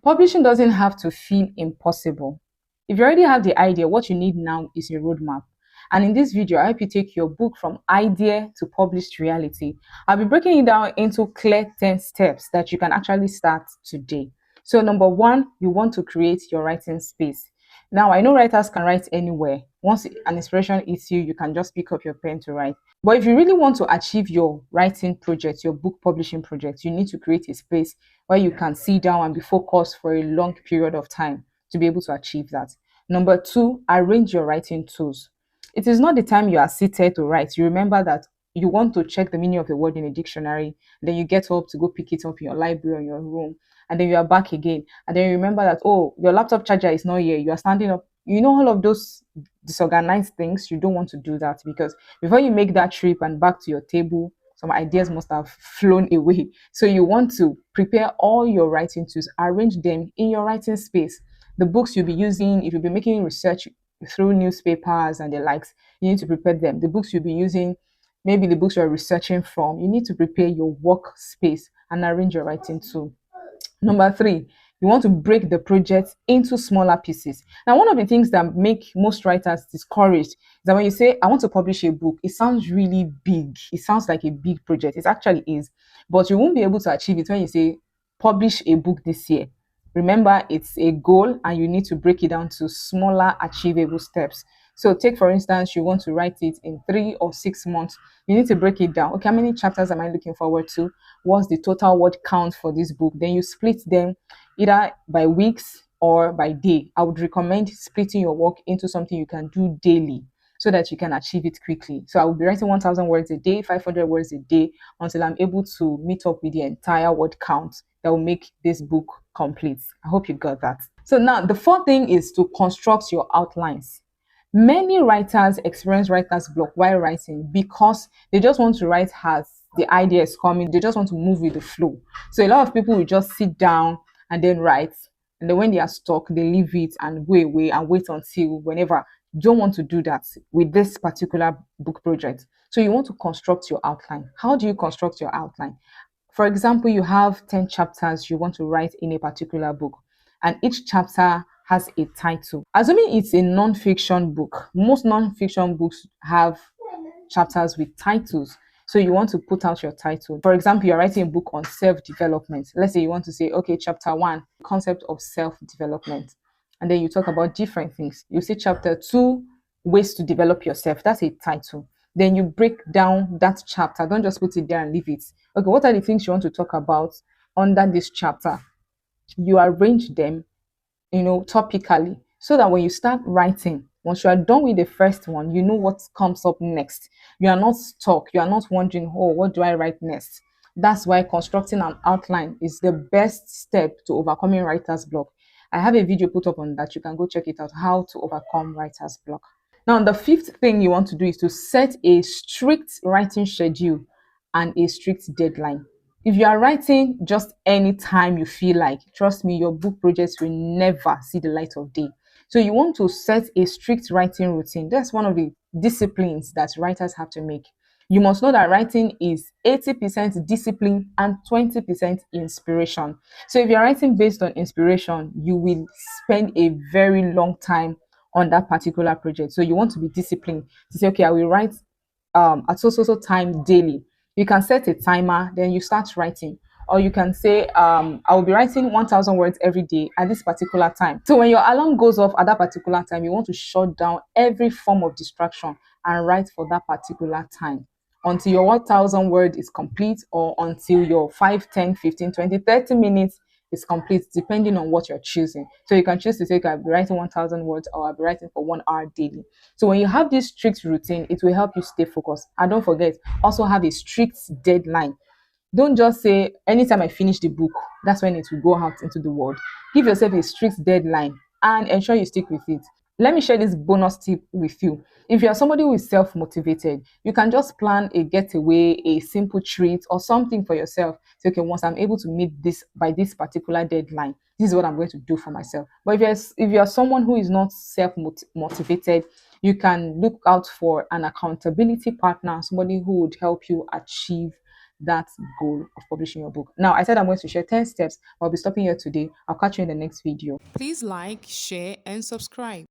Publishing doesn't have to feel impossible. If you already have the idea, what you need now is a roadmap. And in this video, I hope you take your book from idea to published reality. I'll be breaking it down into clear 10 steps that you can actually start today. So number one, you want to create your writing space. Now, I know writers can write anywhere. Once an inspiration hits you, you can just pick up your pen to write. But if you really want to achieve your writing project, your book publishing project, you need to create a space where you can sit down and be focused for a long period of time to be able to achieve that. Number two, arrange your writing tools. It is not the time you are seated to write. You remember that you want to check the meaning of the word in a dictionary, then you get up to go pick it up in your library or in your room, and then you are back again. And then you remember that, oh, your laptop charger is not here. You are standing up. You know, all of those disorganized things, you don't want to do that, because before you make that trip and back to your table, some ideas must have flown away. So you want to prepare all your writing tools, arrange them in your writing space. The books you'll be using, if you'll be making research through newspapers and the likes, you need to prepare them. The books you'll be using, maybe the books you're researching from, you need to prepare your workspace and arrange your writing tool. Number three, you want to break the project into smaller pieces. Now, one of the things that make most writers discouraged is that when you say, I want to publish a book, it sounds really big. It sounds like a big project. It actually is. But you won't be able to achieve it when you say, publish a book this year. Remember, it's a goal and you need to break it down to smaller, achievable steps. So take, for instance, you want to write it in 3 or 6 months. You need to break it down. Okay, how many chapters am I looking forward to? What's the total word count for this book? Then you split them either by weeks or by day. I would recommend splitting your work into something you can do daily so that you can achieve it quickly. So I will be writing 1,000 words a day, 500 words a day, until I'm able to meet up with the entire word count that will make this book complete. I hope you got that. So now the fourth thing is to construct your outlines. Many writers experience writer's block while writing because they just want to write as the idea is coming. They just want to move with the flow. So a lot of people will just sit down and then write. And then when they are stuck, they leave it and go away and wait until whenever. You don't want to do that with this particular book project. So you want to construct your outline. How do you construct your outline? For example, you have 10 chapters you want to write in a particular book, and each chapter has a title. Assuming it's a non-fiction book, most non-fiction books have chapters with titles. So you want to put out your title. For example, you're writing a book on self-development. Let's say you want to say, okay, chapter 1, concept of self-development. And then you talk about different things. You say chapter 2, ways to develop yourself. That's a title. Then you break down that chapter. Don't just put it there and leave it. Okay, what are the things you want to talk about under this chapter? You arrange them, topically, so that when you start writing, once you are done with the first one, you know what comes up next. You are not stuck. You are not wondering, oh, what do I write next? That's why constructing an outline is the best step to overcoming writer's block. I have a video put up on that. You can go check it out, how to overcome writer's block. Now, the fifth thing you want to do is to set a strict writing schedule and a strict deadline. If you are writing just any time you feel like, trust me, your book projects will never see the light of day. So you want to set a strict writing routine. That's one of the disciplines that writers have to make. You must know that writing is 80% discipline and 20% inspiration. So if you're writing based on inspiration, you will spend a very long time on that particular project. So you want to be disciplined to say, okay, I will write at so time daily. You can set a timer, then you start writing. Or you can say, I will be writing 1,000 words every day at this particular time. So when your alarm goes off at that particular time, you want to shut down every form of distraction and write for that particular time until your 1,000 word is complete, or until your 5, 10, 15, 20, 30 minutes is complete, depending on what you're choosing. So you can choose to say, okay, I'll be writing 1,000 words, or I'll be writing for 1 hour daily. So when you have this strict routine, it will help you stay focused. And don't forget, also have a strict deadline. Don't just say, anytime I finish the book, that's when it will go out into the world. Give yourself a strict deadline and ensure you stick with it. Let me share this bonus tip with you. If you are somebody who is self-motivated, you can just plan a getaway, a simple treat, or something for yourself. Say, okay, once I'm able to meet this by this particular deadline, this is what I'm going to do for myself. But if you are someone who is not self-motivated, you can look out for an accountability partner, somebody who would help you achieve that goal of publishing your book. Now, I said I'm going to share 10 steps. I'll be stopping here today. I'll catch you in the next video. Please like, share, and subscribe.